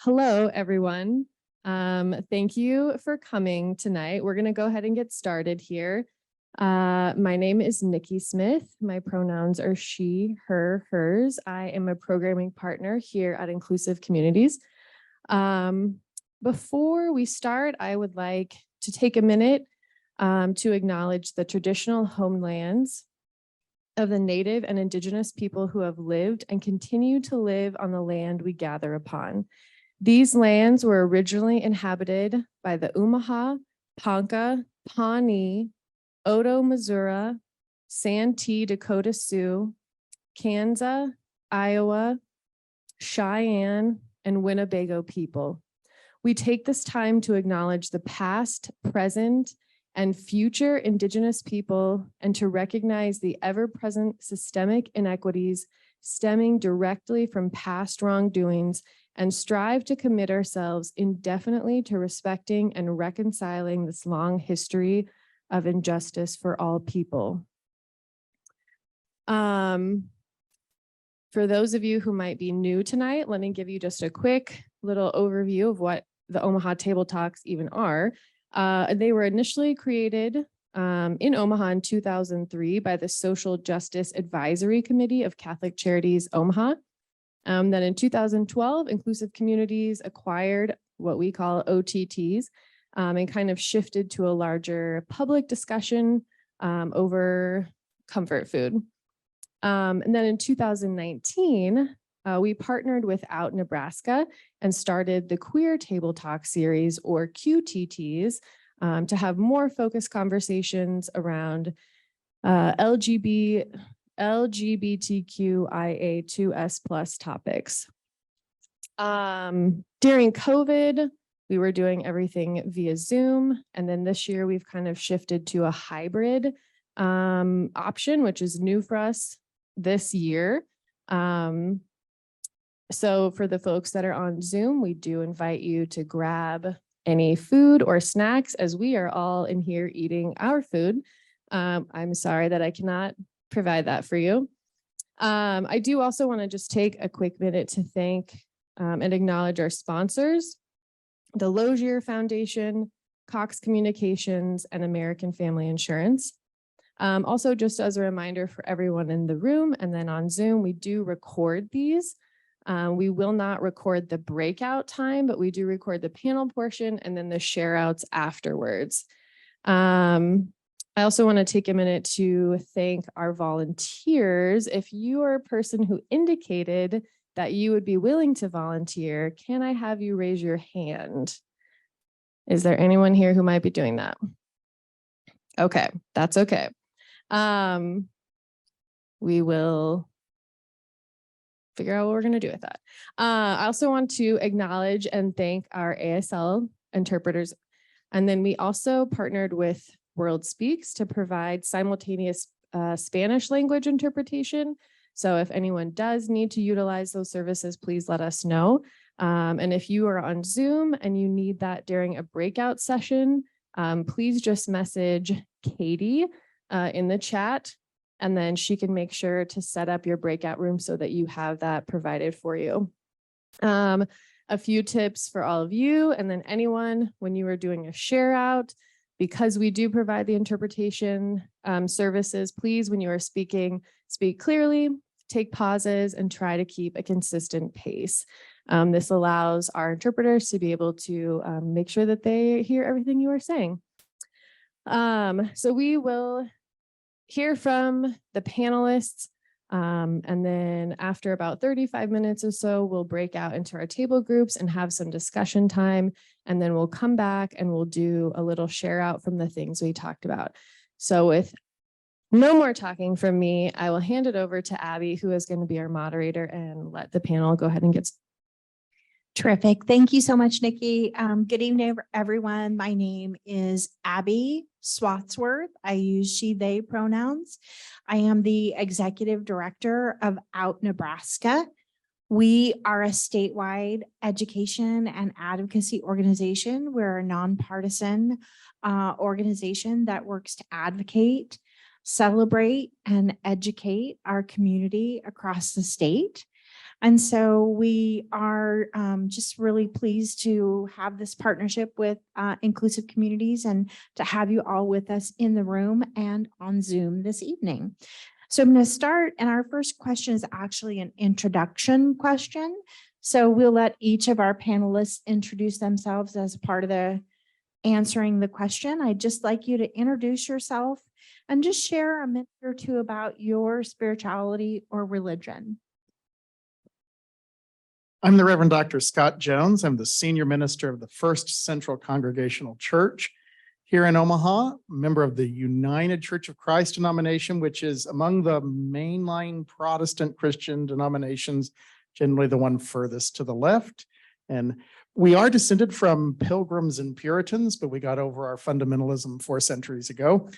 Hello, everyone. Thank you for coming tonight. We're going to go ahead and get started here. My name is Nikki Smith. My pronouns are she, her, hers. I am a programming partner here at Inclusive Communities. Before we start, I would like to take a minute to acknowledge the traditional homelands of the Native and Indigenous people who have lived and continue to live on the land we gather upon. These lands were originally inhabited by the Omaha, Ponca, Pawnee, Oto Missouri, Santee Dakota Sioux, Kansas, Iowa, Cheyenne, and Winnebago people. We take this time to acknowledge the past, present, and future Indigenous people and to recognize the ever-present systemic inequities stemming directly from past wrongdoings and strive to commit ourselves indefinitely to respecting and reconciling this long history of injustice for all people. For those of you who might be new tonight, let me give you just a quick little overview of what the Omaha Table Talks even are. They were initially created in Omaha in 2003 by the Social Justice Advisory Committee of Catholic Charities Omaha. Then in 2012, Inclusive Communities acquired what we call OTTs and kind of shifted to a larger public discussion over comfort food. And then in 2019, we partnered with OutNebraska and started the Queer Table Talk series, or QTTs, to have more focused conversations around LGBTQIA2S+ topics. During COVID, we were doing everything via Zoom. And then this year we've kind of shifted to a hybrid option, which is new for us this year. So for the folks that are on Zoom, we do invite you to grab any food or snacks as we are all in here eating our food. I'm sorry that I cannot provide that for you. I do also want to just take a quick minute to thank and acknowledge our sponsors, the Lozier Foundation, Cox Communications, and American Family Insurance. Also, just as a reminder for everyone in the room and then on Zoom, we do record these. We will not record the breakout time, but we do record the panel portion and then the share outs afterwards. I also want to take a minute to thank our volunteers. If you are a person who indicated that you would be willing to volunteer, can I have you raise your hand? Is there anyone here who might be doing that? Okay, that's okay. We will figure out what we're going to do with that. I also want to acknowledge and thank our ASL interpreters. And then we also partnered with World Speaks to provide simultaneous Spanish language interpretation. So if anyone does need to utilize those services, please let us know. And if you are on Zoom and you need that during a breakout session, please just message Katie in the chat, and then she can make sure to set up your breakout room so that you have that provided for you. A few tips for all of you, and then anyone when you are doing a share out, because we do provide the interpretation services, please, when you are speaking, speak clearly, take pauses, and try to keep a consistent pace. This allows our interpreters to be able to make sure that they hear everything you are saying. So we will hear from the panelists, and then after about 35 minutes or so, we'll break out into our table groups and have some discussion time, and then we'll come back and we'll do a little share out from the things we talked about. So with no more talking from me, I will hand it over to Abby, who is going to be our moderator, and let the panel go ahead and get started. Terrific. Thank you so much, Nikki. Good evening, everyone. My name is Abbi Swatsworth. I use she, they pronouns. I am the executive director of OutNebraska. We are a statewide education and advocacy organization. We're a nonpartisan organization that works to advocate, celebrate, and educate our community across the state. And so we are just really pleased to have this partnership with Inclusive Communities and to have you all with us in the room and on Zoom this evening. So I'm going to start, and our first question is actually an introduction question. So we'll let each of our panelists introduce themselves as part of the answering the question. I'd just like you to introduce yourself and just share a minute or two about your spirituality or religion. I'm the Reverend Dr. Scott Jones. I'm the senior minister of the First Central Congregational Church here in Omaha, member of the United Church of Christ denomination, which is among the mainline Protestant Christian denominations, generally the one furthest to the left. And we are descended from Pilgrims and Puritans, but we got over our fundamentalism 4 centuries ago.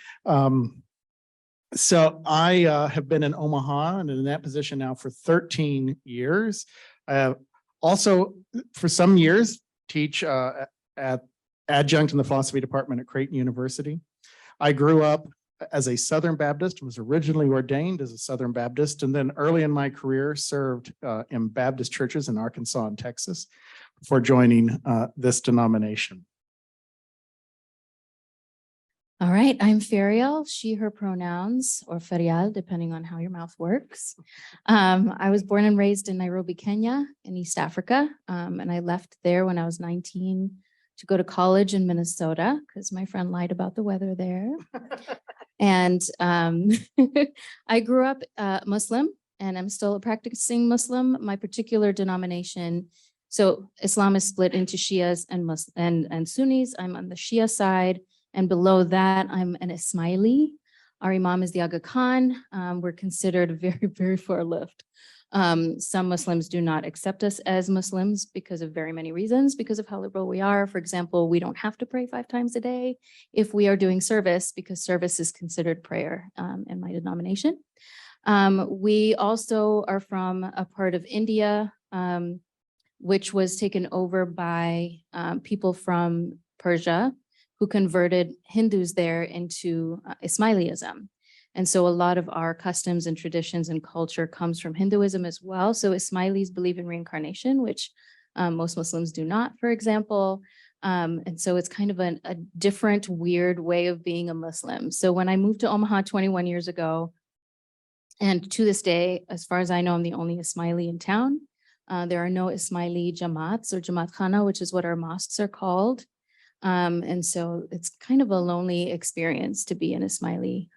So I have been in Omaha and in that position now for 13 years. I have also, for some years, teach at adjunct in the philosophy department at Creighton University. I grew up as a Southern Baptist, was originally ordained as a Southern Baptist, and then early in my career served in Baptist churches in Arkansas and Texas before joining this denomination. All right, I'm Ferial, she, her pronouns, or Ferial, depending on how your mouth works. I was born and raised in Nairobi, Kenya, in East Africa, and I left there when I was 19 to go to college in Minnesota because my friend lied about the weather there. And I grew up Muslim, and I'm still a practicing Muslim. My particular denomination, so Islam is split into Shias and Sunnis. I'm on the Shia side. And below that, I'm an Ismaili. Our Imam is the Aga Khan. We're considered very, very far left. Some Muslims do not accept us as Muslims because of very many reasons, because of how liberal we are. For example, we don't have to pray 5 times a day if we are doing service, because service is considered prayer in my denomination. We also are from a part of India, which was taken over by people from Persia, who converted Hindus there into Ismailism. And so a lot of our customs and traditions and culture comes from Hinduism as well. So Ismailis believe in reincarnation, which most Muslims do not, for example. And so it's kind of a different, weird way of being a Muslim. So when I moved to Omaha 21 years ago, and to this day, as far as I know, I'm the only Ismaili in town. There are no Ismaili Jamaats or Jamaat Khana, which is what our mosques are called. And so it's kind of a lonely experience to be an Ismaili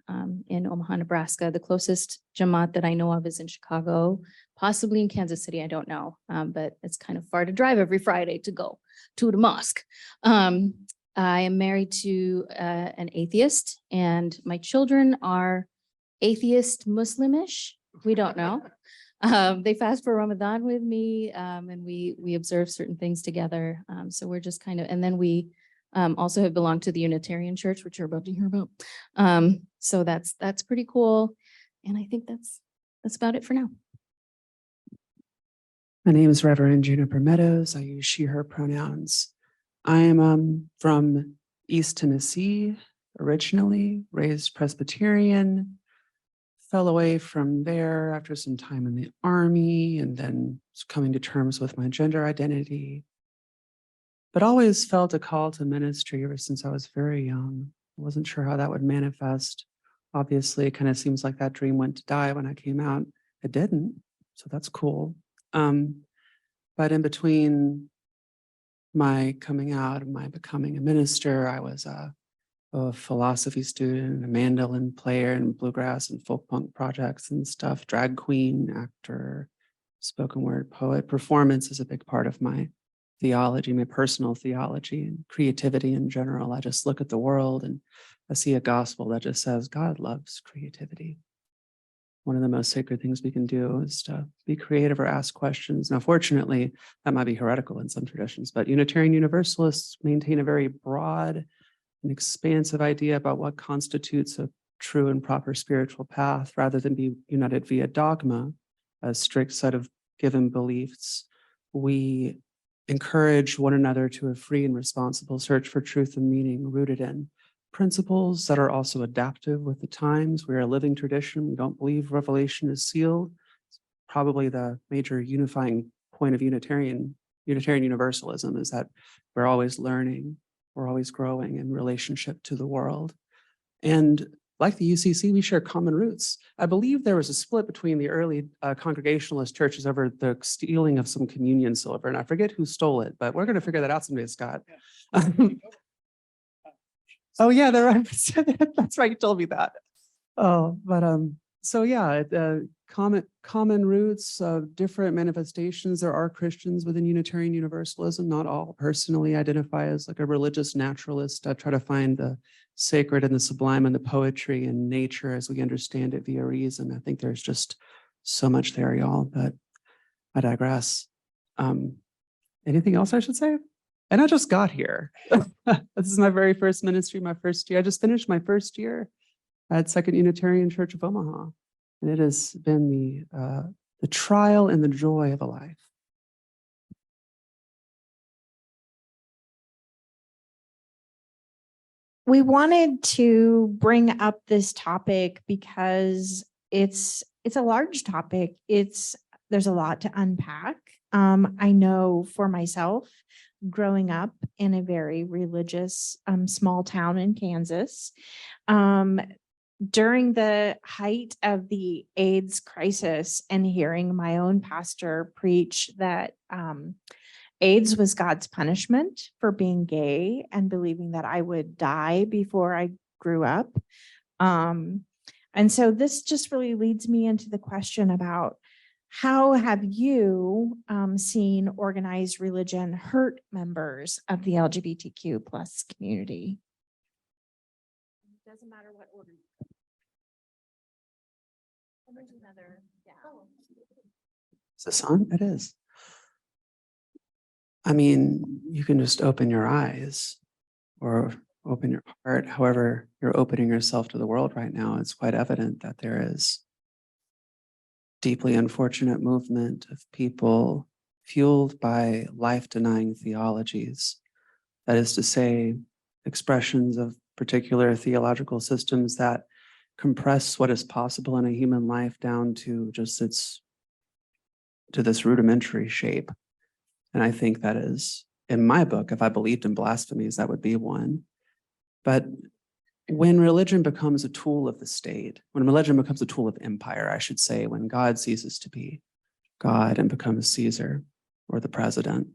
in Omaha, Nebraska. The closest Jamaat that I know of is in Chicago, possibly in Kansas City, I don't know, but it's kind of far to drive every Friday to go to the mosque. I am married to an atheist, and my children are atheist Muslimish. We don't know. They fast for Ramadan with me, and we observe certain things together. So we're just kind of, and then we also have belonged to the Unitarian Church, which you're about to hear about. So that's pretty cool. And I think that's about it for now. My name is Reverend Juniper Meadows. I use she, her pronouns. I am from East Tennessee, originally raised Presbyterian, fell away from there after some time in the Army, and then coming to terms with my gender identity, but always felt a call to ministry ever since I was very young. I wasn't sure how that would manifest. Obviously, it kind of seems like that dream went to die when I came out. It didn't, so that's cool. But in between my coming out and my becoming a minister, I was a philosophy student, a mandolin player, and bluegrass and folk punk projects and stuff, drag queen, actor, spoken word poet. Performance is a big part of my theology, my personal theology, and creativity in general. I just look at the world and I see a gospel that just says God loves creativity. One of the most sacred things we can do is to be creative or ask questions. Now, fortunately, that might be heretical in some traditions, but Unitarian Universalists maintain a very broad and expansive idea about what constitutes a true and proper spiritual path, rather than be united via dogma, a strict set of given beliefs. We encourage one another to a free and responsible search for truth and meaning, rooted in principles that are also adaptive with the times. We're a living tradition. We don't believe revelation is sealed. It's probably the major unifying point of Unitarian Universalism, is that we're always learning, we're always growing in relationship to the world. And like the UCC, we share common roots. I believe there was a split between the early Congregationalist churches over the stealing of some communion silver, and I forget who stole it, but we're going to figure that out someday, Scott. Oh yeah, that's right. You told me that. Oh, but so yeah, common roots, different manifestations. There are Christians within Unitarian Universalism. Not all personally identify as like a religious naturalist. I try to find the sacred and the sublime and the poetry and nature as we understand it via reason. I think there's just so much there, y'all, but I digress. Anything else I should say? And I just got here. This is my very first ministry, my first year. I just finished my first year at Second Unitarian Church of Omaha. And it has been the trial and the joy of a life. We wanted to bring up this topic because it's a large topic. There's a lot to unpack. I know for myself, growing up in a very religious small town in Kansas, during the height of the AIDS crisis and hearing my own pastor preach that AIDS was God's punishment for being gay and believing that I would die before I grew up. And so this just really leads me into the question about how have you seen organized religion hurt members of the LGBTQ plus community? It doesn't matter what order. And there's another, yeah. Is this on? It is. I mean, you can just open your eyes or open your heart. However, you're opening yourself to the world right now. It's quite evident that there is deeply unfortunate movement of people fueled by life-denying theologies. That is to say, expressions of particular theological systems that compress what is possible in a human life down to just this rudimentary shape. And I think that is, in my book, if I believed in blasphemies, that would be one. But when religion becomes a tool of the state, when religion becomes a tool of empire, I should say, when God ceases to be God and becomes Caesar or the president,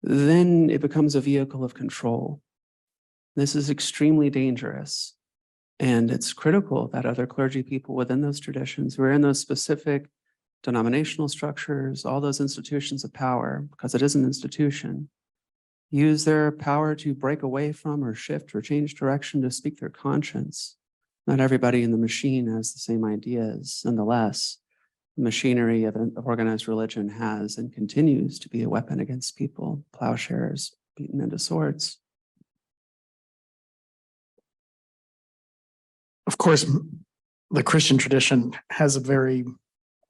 then it becomes a vehicle of control. This is extremely dangerous. And it's critical that other clergy people within those traditions who are in those specific denominational structures, all those institutions of power, because it is an institution, use their power to break away from or shift or change direction to speak their conscience. Not everybody in the machine has the same ideas. Nonetheless, the machinery of organized religion has and continues to be a weapon against people, plowshares beaten into swords. Of course, the Christian tradition has a very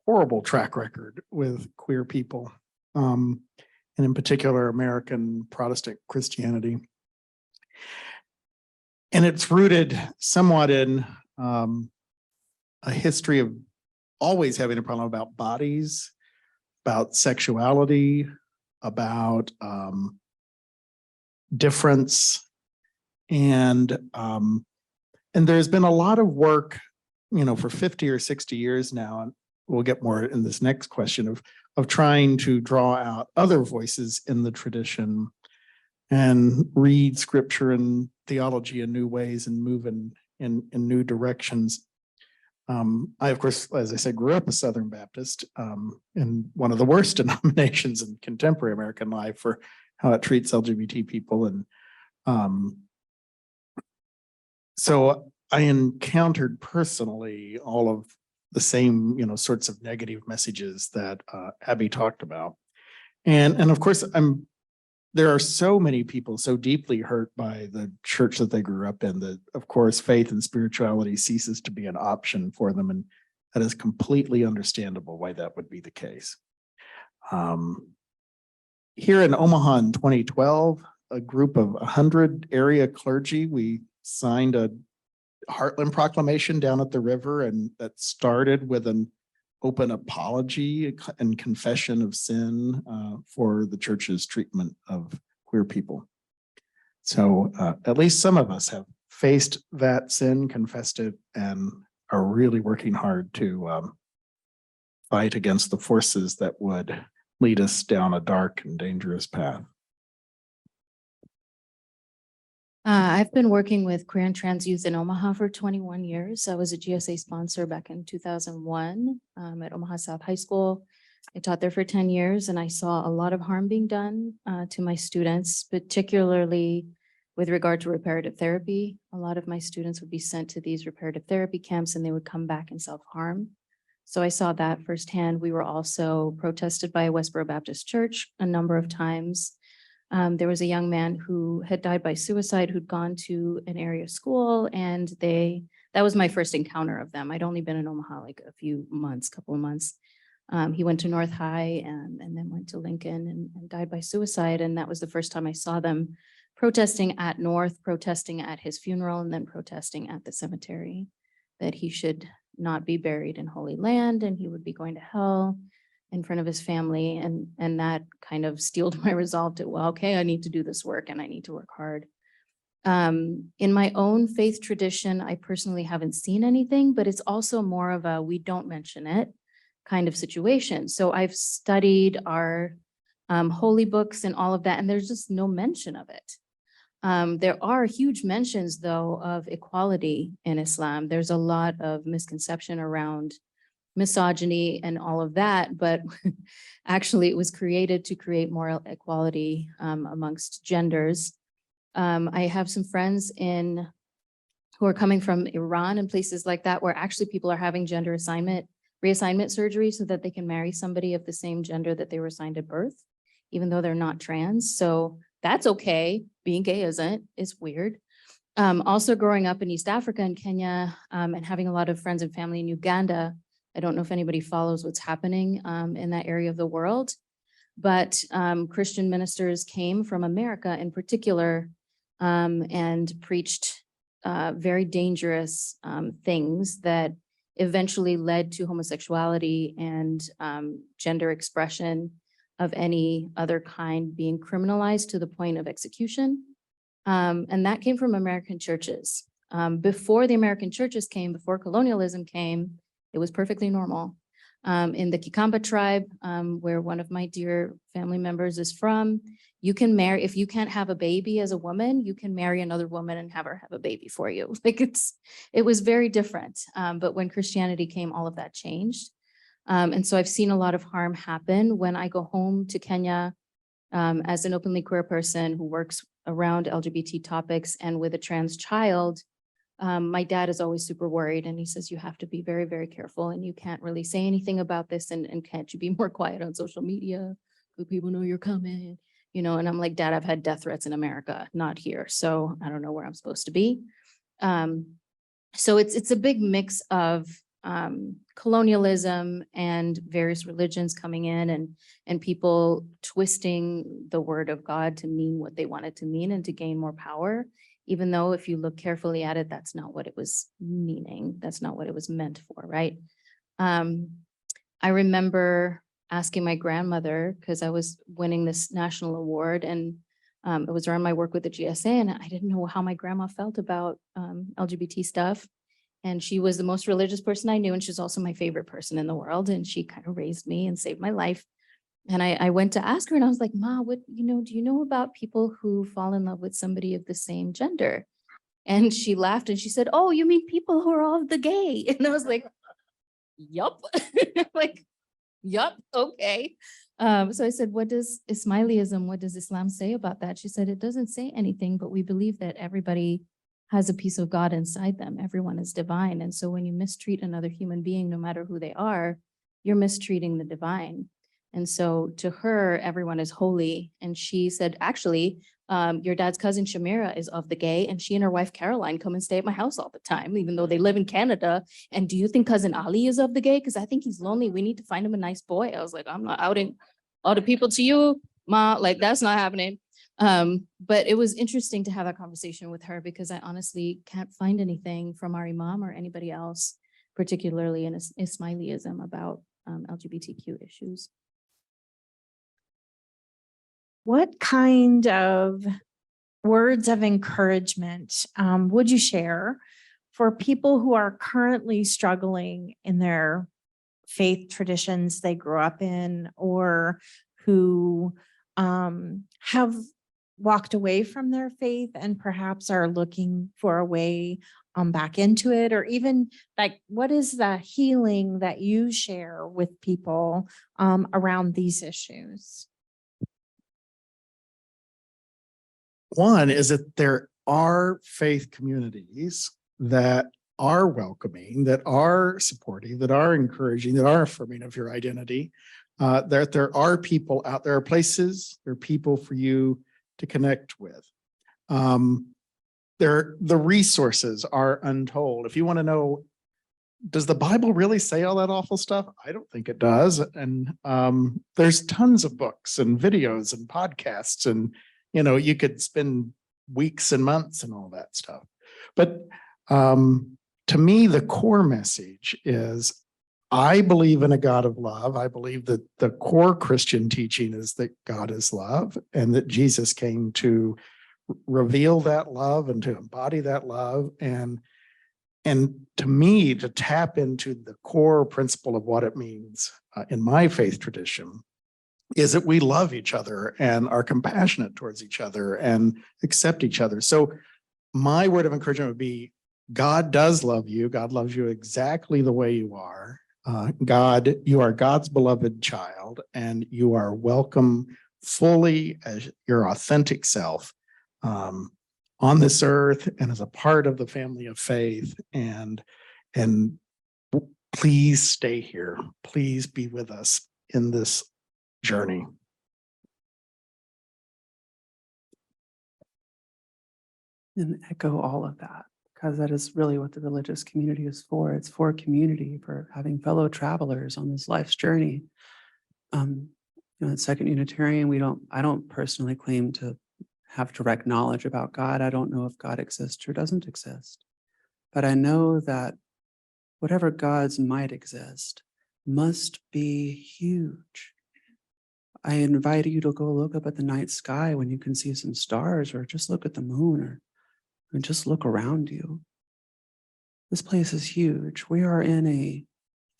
horrible track record with queer people, and in particular, American Protestant Christianity. And it's rooted somewhat in a history of always having a problem about bodies, about sexuality, about difference, and there's been a lot of work, for 50 or 60 years now, and we'll get more in this next question of trying to draw out other voices in the tradition and read scripture and theology in new ways and move in new directions. I, of course, as I said, grew up a Southern Baptist in one of the worst denominations in contemporary American life for how it treats LGBT people. And so I encountered personally all of the same, sorts of negative messages that Abbi talked about. And of course, there are so many people so deeply hurt by the church that they grew up in that, of course, faith and spirituality ceases to be an option for them. And that is completely understandable why that would be the case. Here in Omaha in 2012, a group of 100 area clergy, we signed a Heartland Proclamation down at the river, and that started with an open apology and confession of sin for the church's treatment of queer people. So at least some of us have faced that sin, confessed it, and are really working hard to fight against the forces that would lead us down a dark and dangerous path. I've been working with queer and trans youth in Omaha for 21 years. I was a GSA sponsor back in 2001 at Omaha South High School. I taught there for 10 years and I saw a lot of harm being done to my students, particularly with regard to reparative therapy. A lot of my students would be sent to these reparative therapy camps and they would come back and self-harm. So I saw that firsthand. We were also protested by Westboro Baptist Church a number of times. There was a young man who had died by suicide who'd gone to an area school, and that was my first encounter of them. I'd only been in Omaha like a couple of months. He went to North High and then went to Lincoln and died by suicide. And that was the first time I saw them protesting at North, protesting at his funeral, and then protesting at the cemetery that he should not be buried in Holy Land and he would be going to hell in front of his family. And that kind of steeled my resolve to, well, okay, I need to do this work and I need to work hard. In my own faith tradition, I personally haven't seen anything, but it's also more of a, we don't mention it kind of situation. So I've studied our holy books and all of that, and there's just no mention of it. There are huge mentions though of equality in Islam. There's a lot of misconception around misogyny and all of that, but actually it was created to create more equality amongst genders. I have some friends who are coming from Iran and places like that, where actually people are having gender reassignment surgery so that they can marry somebody of the same gender that they were assigned at birth, even though they're not trans. So that's okay. Being gay isn't. It's weird. Also growing up in East Africa and Kenya and having a lot of friends and family in Uganda. I don't know if anybody follows what's happening in that area of the world, but Christian ministers came from America in particular and preached very dangerous things that eventually led to homosexuality and gender expression of any other kind being criminalized to the point of execution. And that came from American churches. Before the American churches came, before colonialism came, it was perfectly normal. In the Kikamba tribe, where one of my dear family members is from, you can marry, if you can't have a baby as a woman, you can marry another woman and have her have a baby for you. Like it was very different. But when Christianity came, all of that changed. And so I've seen a lot of harm happen when I go home to Kenya as an openly queer person who works around LGBT topics and with a trans child. My dad is always super worried and he says, you have to be very, very careful and you can't really say anything about this and can't you be more quiet on social media? Good people know you're coming, you know, and I'm like, Dad, I've had death threats in America, not here. So I don't know where I'm supposed to be. So it's a big mix of colonialism and various religions coming in and people twisting the word of God to mean what they want it to mean and to gain more power. Even though if you look carefully at it, that's not what it was meaning. That's not what it was meant for, right? I remember asking my grandmother, because I was winning this national award and it was around my work with the GSA and I didn't know how my grandma felt about LGBT stuff. And she was the most religious person I knew. And she's also my favorite person in the world. And she kind of raised me and saved my life. And I went to ask her and I was like, Ma, what, do you know about people who fall in love with somebody of the same gender? And she laughed and she said, oh, you mean people who are all of the gay? And I was like, yup. Like, yup, okay. So I said, what does Islam say about that? She said, it doesn't say anything, but we believe that everybody has a piece of God inside them. Everyone is divine. And so when you mistreat another human being, no matter who they are, you're mistreating the divine. And so to her, everyone is holy. And she said, actually, your dad's cousin Shamira is of the gay, and she and her wife Caroline come and stay at my house all the time, even though they live in Canada. And do you think cousin Ali is of the gay? Because I think he's lonely. We need to find him a nice boy. I was like, I'm not outing all the people to you, Ma, like that's not happening. But it was interesting to have that conversation with her because I honestly can't find anything from our imam or anybody else, particularly in Ismailism, about LGBTQ issues. What kind of words of encouragement would you share for people who are currently struggling in their faith traditions they grew up in, or who have walked away from their faith and perhaps are looking for a way back into it? Or even like, what is the healing that you share with people around these issues? One is that there are faith communities that are welcoming, that are supportive, that are encouraging, that are affirming of your identity. There are people out there, are places, there are people for you to connect with. The resources are untold. If you want to know, does the Bible really say all that awful stuff? I don't think it does. And there's tons of books and videos and podcasts, and you could spend weeks and months and all that stuff. But to me, the core message is, I believe in a God of love. I believe that the core Christian teaching is that God is love, and that Jesus came to reveal that love and to embody that love. And to me, to tap into the core principle of what it means in my faith tradition is that we love each other and are compassionate towards each other and accept each other. So my word of encouragement would be, God does love you. God loves you exactly the way you are. You are God's beloved child, and you are welcome fully as your authentic self on this earth and as a part of the family of faith. And please stay here. Please be with us in this journey. And echo all of that, because that is really what the religious community is for. It's for community, for having fellow travelers on this life's journey. At Second Unitarian, I don't personally claim to have direct knowledge about God. I don't know if God exists or doesn't exist. But I know that whatever gods might exist must be huge. I invite you to go look up at the night sky when you can see some stars, or just look at the moon, or just look around you. This place is huge. We are in a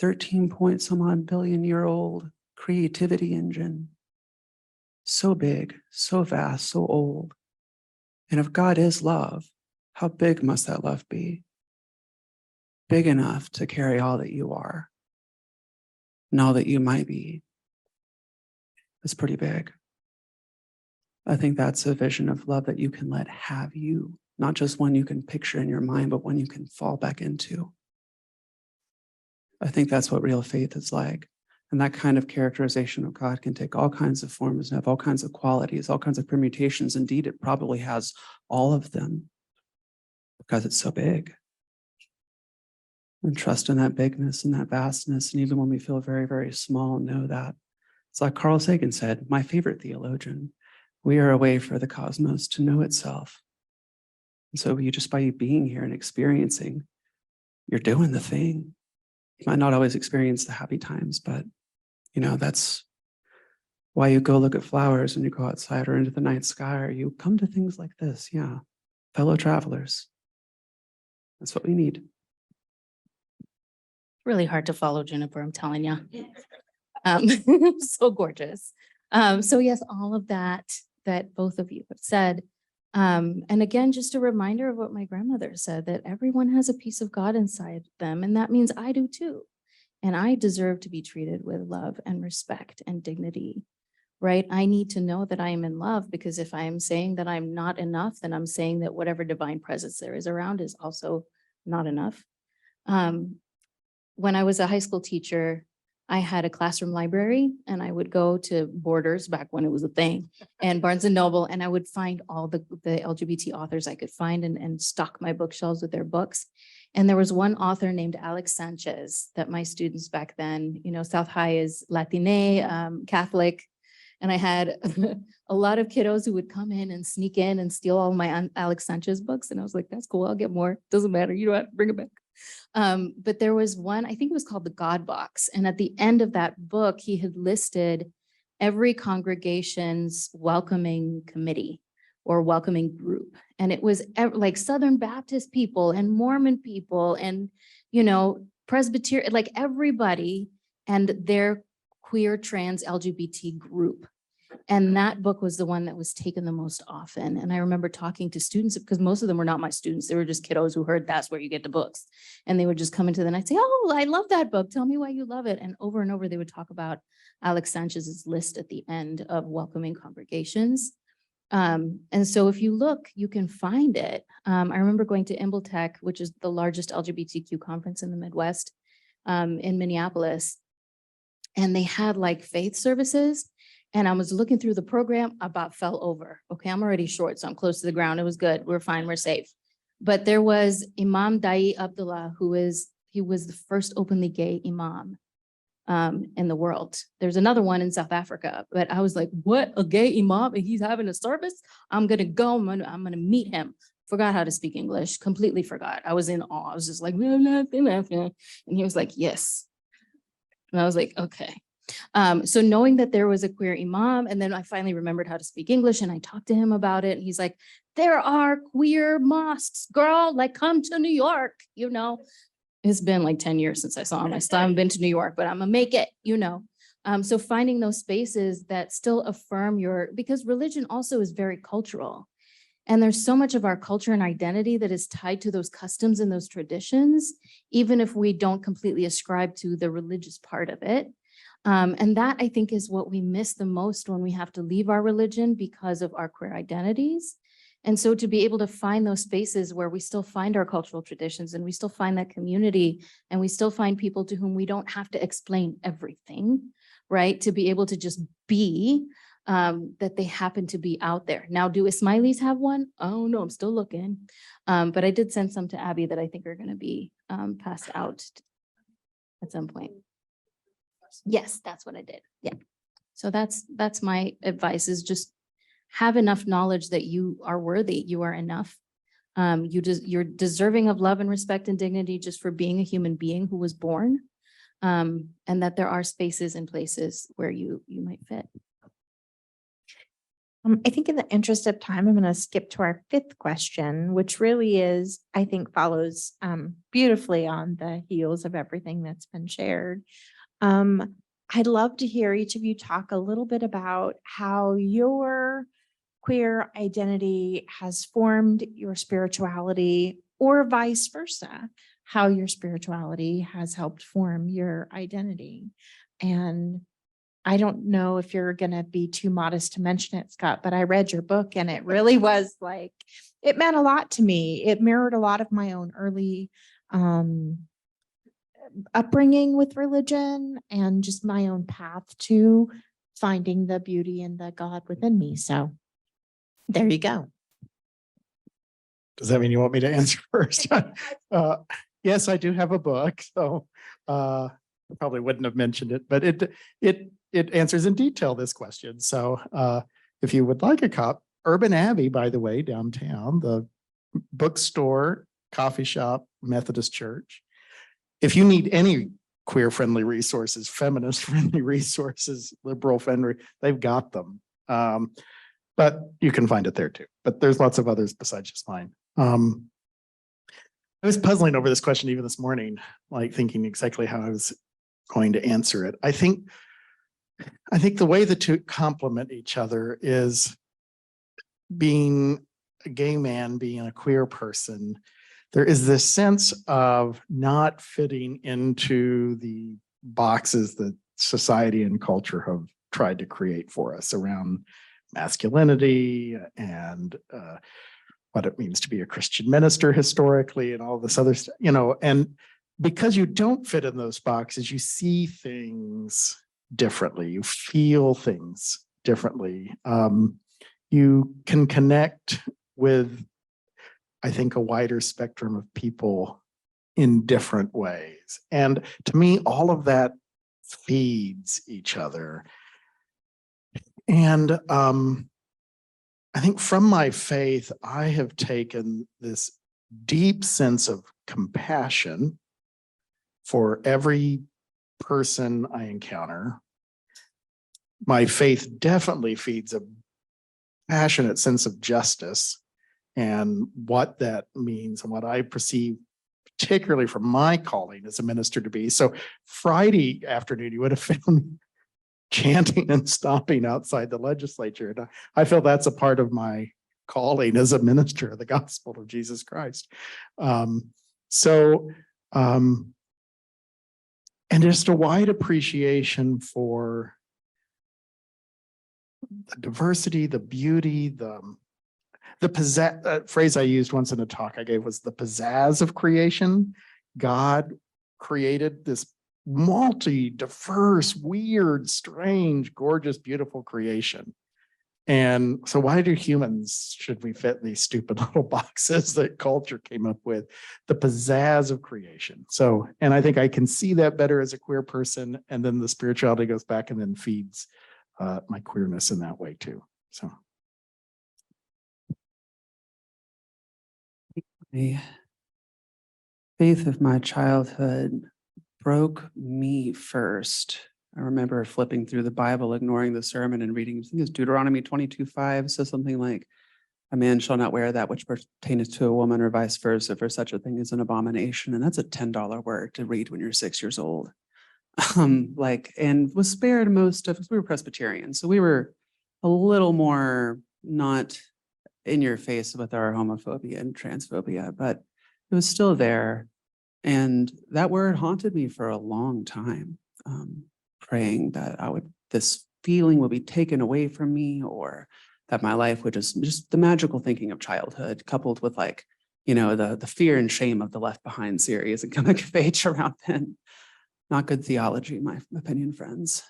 13-point-some-odd-billion-year-old creativity engine. So big, so vast, so old. And if God is love, how big must that love be? Big enough to carry all that you are and all that you might be. It's pretty big. I think that's a vision of love that you can let have you, not just one you can picture in your mind, but one you can fall back into. I think that's what real faith is like. And that kind of characterization of God can take all kinds of forms and have all kinds of qualities, all kinds of permutations. Indeed, it probably has all of them because it's so big. And trust in that bigness and that vastness. And even when we feel very, very small, know that. It's like Carl Sagan said, my favorite theologian, we are a way for the cosmos to know itself. And so just by you being here and experiencing, you're doing the thing. You might not always experience the happy times, but that's why you go look at flowers when you go outside or into the night sky, or you come to things like this. Yeah. Fellow travelers. That's what we need. Really hard to follow, Juniper, I'm telling you. So gorgeous. So yes, all of that both of you have said. And again, just a reminder of what my grandmother said, that everyone has a piece of God inside them, and that means I do too. And I deserve to be treated with love and respect and dignity, right? I need to know that I am in love, because if I am saying that I'm not enough, then I'm saying that whatever divine presence there is around is also not enough. When I was a high school teacher, I had a classroom library, and I would go to Borders back when it was a thing, and Barnes and Noble, and I would find all the LGBT authors I could find and stock my bookshelves with their books. And there was one author named Alex Sanchez that my students back then, South High is Latine, Catholic. And I had a lot of kiddos who would come in and sneak in and steal all my Alex Sanchez books. And I was like, that's cool, I'll get more. Doesn't matter, you don't have to bring it back. But there was one, I think it was called the God Box. And at the end of that book, he had listed every congregation's welcoming committee or welcoming group. And it was like Southern Baptist people and Mormon people and, Presbyterian, like everybody and their queer, trans, LGBT group. And that book was the one that was taken the most often. And I remember talking to students, because most of them were not my students. They were just kiddos who heard that's where you get the books. And they would just come into the night and say, oh, I love that book. Tell me why you love it. And over they would talk about Alex Sanchez's list at the end of welcoming congregations. And so if you look, you can find it. I remember going to Imbletech, which is the largest LGBTQ conference in the Midwest, in Minneapolis. And they had like faith services. And I was looking through the program, about fell over. Okay, I'm already short, so I'm close to the ground. It was good. We're fine. We're safe. But there was Imam Dai Abdullah, he was the first openly gay imam in the world. There's another one in South Africa, but I was like, what, a gay imam and he's having a service? I'm gonna go, I'm gonna meet him. Forgot how to speak English, completely forgot. I was in awe. I was just like, and he was like, yes. And I was like, okay. So knowing that there was a queer imam, and then I finally remembered how to speak English and I talked to him about it. And he's like, there are queer mosques, girl, like come to New York, It's been like 10 years since I saw him. I still haven't been to New York, but I'm gonna make it, So finding those spaces that still affirm because religion also is very cultural. And there's so much of our culture and identity that is tied to those customs and those traditions, even if we don't completely ascribe to the religious part of it. And that I think is what we miss the most when we have to leave our religion because of our queer identities. And so to be able to find those spaces where we still find our cultural traditions and we still find that community and we still find people to whom we don't have to explain everything, right? To be able to just be, that they happen to be out there. Now, do Ismailis have one? Oh no, I'm still looking. But I did send some to Abby that I think are going to be passed out at some point. Yes, that's what I did. Yeah. So that's my advice, is just have enough knowledge that you are worthy, you are enough. You're deserving of love and respect and dignity just for being a human being who was born. And that there are spaces and places where you might fit. I think in the interest of time, I'm going to skip to our fifth question, which really is, I think, follows beautifully on the heels of everything that's been shared. I'd love to hear each of you talk a little bit about how your queer identity has formed your spirituality, or vice versa, how your spirituality has helped form your identity. And I don't know if you're going to be too modest to mention it, Scott, but I read your book and it really was like, it meant a lot to me. It mirrored a lot of my own early upbringing with religion and just my own path to finding the beauty and the God within me. So there you go. Does that mean you want me to answer first? Yes, I do have a book, so I probably wouldn't have mentioned it, but it answers in detail this question. So if you would like a copy, Urban Abbey, by the way, downtown, the bookstore, coffee shop, Methodist church. If you need any queer-friendly resources, feminist-friendly resources, liberal-friendly, they've got them. But you can find it there too. But there's lots of others besides just mine. I was puzzling over this question even this morning, like thinking exactly how I was going to answer it. I think the way the two complement each other is being a gay man, being a queer person. There is this sense of not fitting into the boxes that society and culture have tried to create for us around masculinity and what it means to be a Christian minister historically and all this other stuff, and because you don't fit in those boxes, you see things differently, you feel things differently. You can connect with, I think, a wider spectrum of people in different ways. And to me, all of that feeds each other. And I think from my faith, I have taken this deep sense of compassion for every person I encounter. My faith definitely feeds a passionate sense of justice and what that means and what I perceive, particularly from my calling as a minister, to be. So Friday afternoon, you would have found me chanting and stomping outside the legislature. And I feel that's a part of my calling as a minister of the gospel of Jesus Christ. And just a wide appreciation for the diversity, the beauty, the pizzazz, phrase I used once in a talk I gave was the pizzazz of creation. God created this multi-diverse, weird, strange, gorgeous, beautiful creation. And so why do humans, should we fit these stupid little boxes that culture came up with? The pizzazz of creation. So, and I think I can see that better as a queer person. And then the spirituality goes back and then feeds my queerness in that way too. So. The faith of my childhood broke me first. I remember flipping through the Bible, ignoring the sermon and reading, I think it's Deuteronomy 22:5 says something like, a man shall not wear that which pertaineth to a woman or vice versa, for such a thing is an abomination. And that's a $10 word to read when you're 6 years old. And was spared most of, we were Presbyterian. So we were a little more not in your face with our homophobia and transphobia, but it was still there. And that word haunted me for a long time, praying that this feeling would be taken away from me, or that my life would just the magical thinking of childhood coupled with the fear and shame of the Left Behind series and coming of age around then. Not good theology, in my opinion, friends.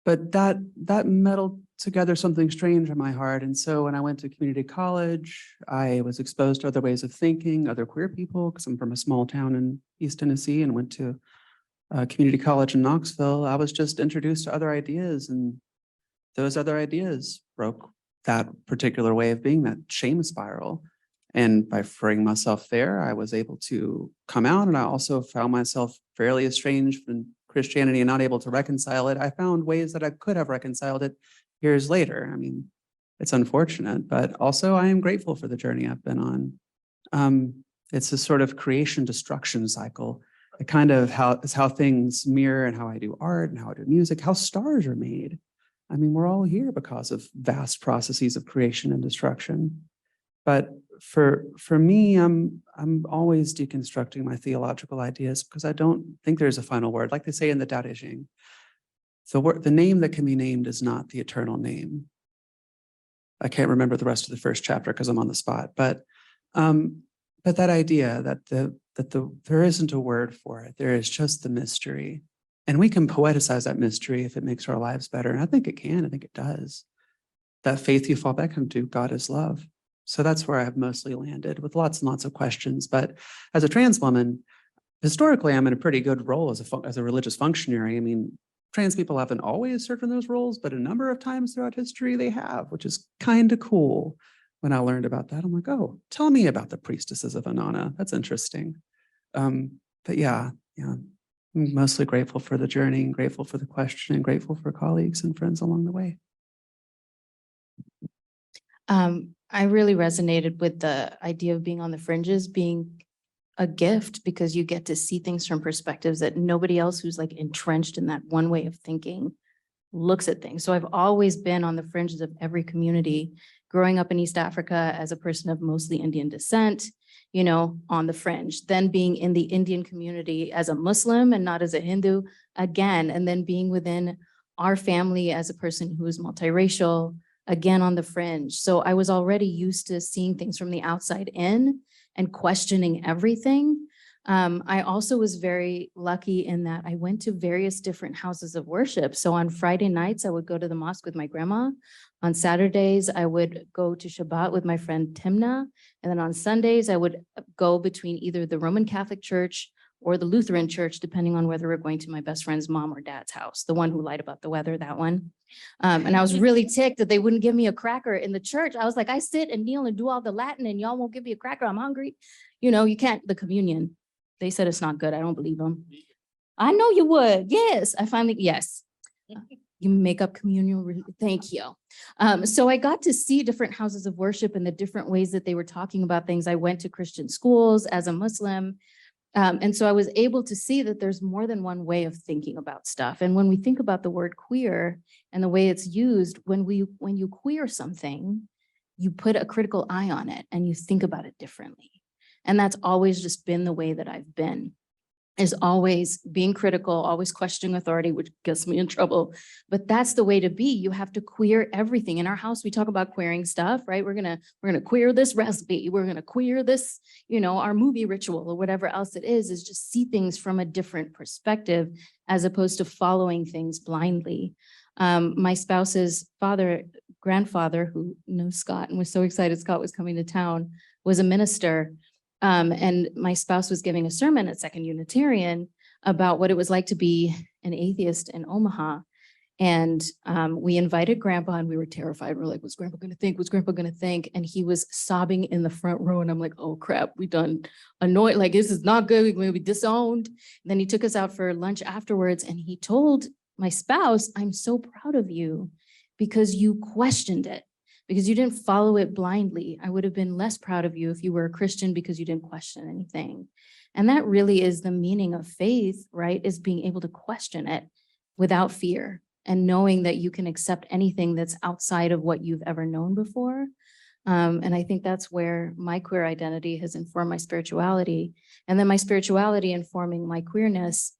But that meddled together something strange in my heart. And so when I went to community college, I was exposed to other ways of thinking, other queer people, because I'm from a small town in East Tennessee and went to community college in Knoxville. I was just introduced to other ideas, and those other ideas broke that particular way of being, that shame spiral. And by freeing myself there, I was able to come out, and I also found myself fairly estranged from Christianity and not able to reconcile it. I found ways that I could have reconciled it years later. I mean, it's unfortunate, but also I am grateful for the journey I've been on. It's a sort of creation destruction cycle. It kind of is how things mirror and how I do art and how I do music, how stars are made. I mean, we're all here because of vast processes of creation and destruction. But for me, I'm always deconstructing my theological ideas because I don't think there's a final word. Like they say in the Tao Te Ching, the name that can be named is not the eternal name. I can't remember the rest of the first chapter because I'm on the spot. But that idea that there isn't a word for it, there is just the mystery, and we can poeticize that mystery if it makes our lives better. And I think it can. I think it does. That faith you fall back into, God is love. So that's where I've mostly landed, with lots and lots of questions. But as a trans woman, historically, I'm in a pretty good role as a religious functionary. I mean, trans people haven't always served in those roles, but a number of times throughout history they have, which is kind of cool. When I learned about that, I'm like, oh, tell me about the priestesses of Inanna. That's interesting. But yeah, I'm mostly grateful for the journey, and grateful for the question, and grateful for colleagues and friends along the way. I really resonated with the idea of being on the fringes being a gift, because you get to see things from perspectives that nobody else who's like entrenched in that one way of thinking looks at things. So I've always been on the fringes of every community, growing up in East Africa as a person of mostly Indian descent, on the fringe, then being in the Indian community as a Muslim and not as a Hindu again, and then being within our family as a person who is multiracial, again on the fringe. So I was already used to seeing things from the outside in and questioning everything. I also was very lucky in that I went to various different houses of worship. So on Friday nights, I would go to the mosque with my grandma. On Saturdays, I would go to Shabbat with my friend Timna. And then on Sundays, I would go between either the Roman Catholic Church or the Lutheran church, depending on whether we're going to my best friend's mom or dad's house, the one who lied about the weather, that one. And I was really ticked that they wouldn't give me a cracker in the church. I was like, I sit and kneel and do all the Latin and y'all won't give me a cracker. I'm hungry. You know, you can't, the communion. They said it's not good. I don't believe them. I know you would. Yes. Yes. You make up communion. Thank you. So I got to see different houses of worship and the different ways that they were talking about things. I went to Christian schools as a Muslim. And so I was able to see that there's more than one way of thinking about stuff. And when we think about the word queer and the way it's used, when you queer something, you put a critical eye on it and you think about it differently. And that's always just been the way that I've been. Is always being critical, always questioning authority, which gets me in trouble. But that's the way to be. You have to queer everything. In our house, we talk about queering stuff, right? We're gonna queer this recipe. We're gonna queer this, our movie ritual or whatever else it is just see things from a different perspective as opposed to following things blindly. My spouse's grandfather, who knows Scott and was so excited Scott was coming to town, was a minister. And my spouse was giving a sermon at Second Unitarian about what it was like to be an atheist in Omaha. And we invited Grandpa and we were terrified. We're like, what's Grandpa going to think? What's Grandpa going to think? And he was sobbing in the front row. And I'm like, oh crap, we done annoyed. Like, this is not good. We're going to be disowned. And then he took us out for lunch afterwards. And he told my spouse, I'm so proud of you because you questioned it. Because you didn't follow it blindly. I would have been less proud of you if you were a Christian because you didn't question anything. And that really is the meaning of faith, right? Is being able to question it without fear and knowing that you can accept anything that's outside of what you've ever known before. And I think that's where my queer identity has informed my spirituality. And then my spirituality informing my queerness.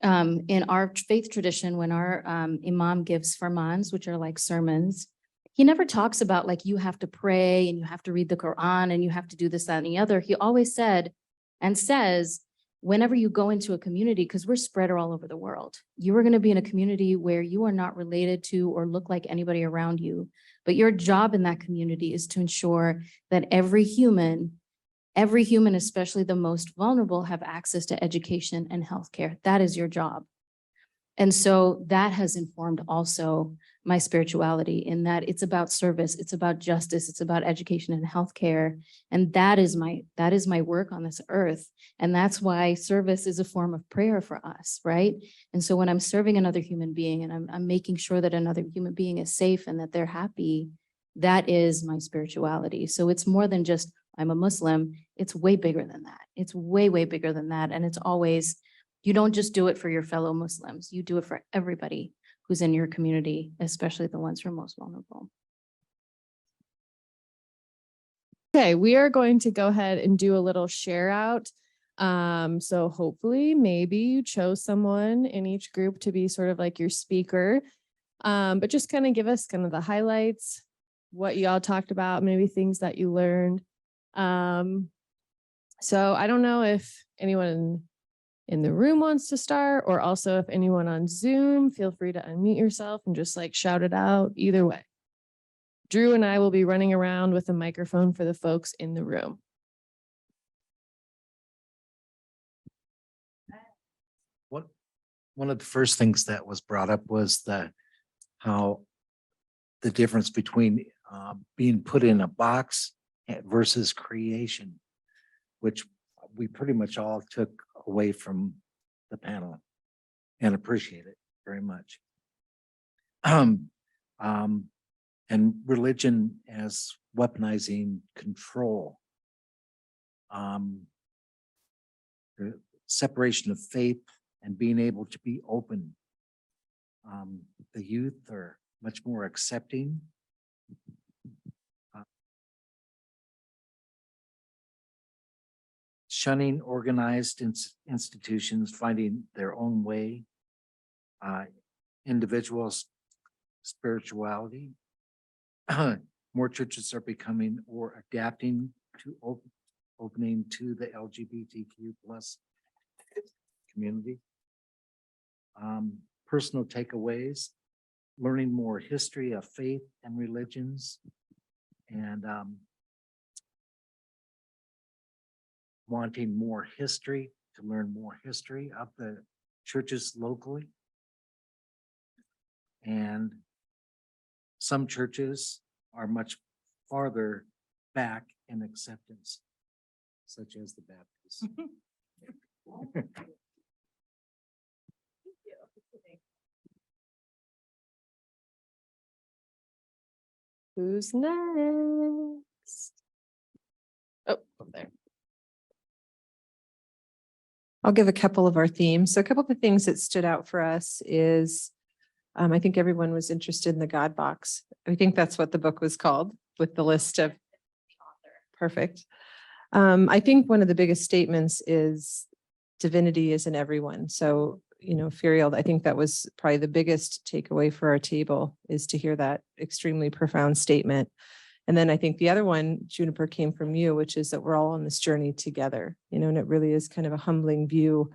In our faith tradition, when our imam gives farmans, which are like sermons, he never talks about like you have to pray and you have to read the Quran and you have to do this, that, and the other. He always said and says, whenever you go into a community, because we're spread all over the world, you are going to be in a community where you are not related to or look like anybody around you. But your job in that community is to ensure that every human, especially the most vulnerable, have access to education and healthcare. That is your job. And so that has informed also my spirituality in that it's about service, it's about justice, it's about education and healthcare. And that is my work on this earth. And that's why service is a form of prayer for us, right? And so when I'm serving another human being and I'm making sure that another human being is safe and that they're happy, that is my spirituality. So it's more than just I'm a Muslim, it's way bigger than that. It's way, way bigger than that. And it's always, you don't just do it for your fellow Muslims, you do it for everybody who's in your community, especially the ones who are most vulnerable. Okay, we are going to go ahead and do a little share out. So hopefully maybe you chose someone in each group to be sort of like your speaker, but just kind of give us kind of the highlights, what y'all talked about, maybe things that you learned. So I don't know if anyone in the room wants to start, or also if anyone on Zoom, feel free to unmute yourself and just like shout it out. Either way. Drew and I will be running around with a microphone for the folks in the room. One of the first things that was brought up was how the difference between being put in a box versus creation, which we pretty much all took away from the panel and appreciate it very much. And religion as weaponizing control. The separation of faith and being able to be open. The youth are much more accepting. Shunning organized institutions, finding their own way. Individuals' spirituality. More churches are becoming or adapting to opening to the LGBTQ plus community. Personal takeaways, learning more history of faith and religions, and wanting more history to learn more history of the churches locally. And some churches are much farther back in acceptance, such as the Baptists. Who's next? Oh, over there. I'll give a couple of our themes. So a couple of the things that stood out for us is, I think everyone was interested in the God box. I think that's what the book was called, with the list of. Perfect. I think one of the biggest statements is divinity is in everyone. So, Ferial, I think that was probably the biggest takeaway for our table, is to hear that extremely profound statement. And then I think the other one, Juniper, came from you, which is that we're all on this journey together, and it really is kind of a humbling view.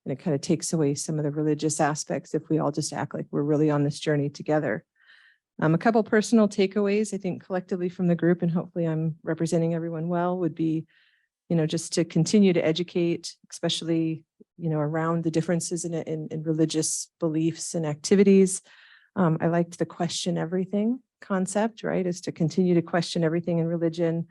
And it kind of takes away some of the religious aspects if we all just act like we're really on this journey together. A couple personal takeaways, I think collectively from the group, and hopefully I'm representing everyone well, would be, just to continue to educate, especially, around the differences in religious beliefs and activities. I liked the question everything concept, right? Is to continue to question everything in religion.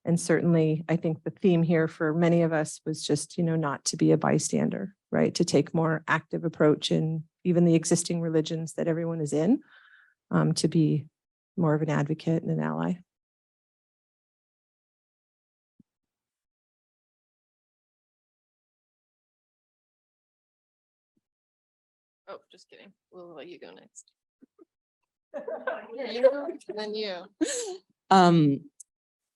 And certainly I think the theme here for many of us was just, not to be a bystander, right? To take more active approach in even the existing religions that everyone is in, to be more of an advocate and an ally. Oh, just kidding. We'll let you go next. You, and then you.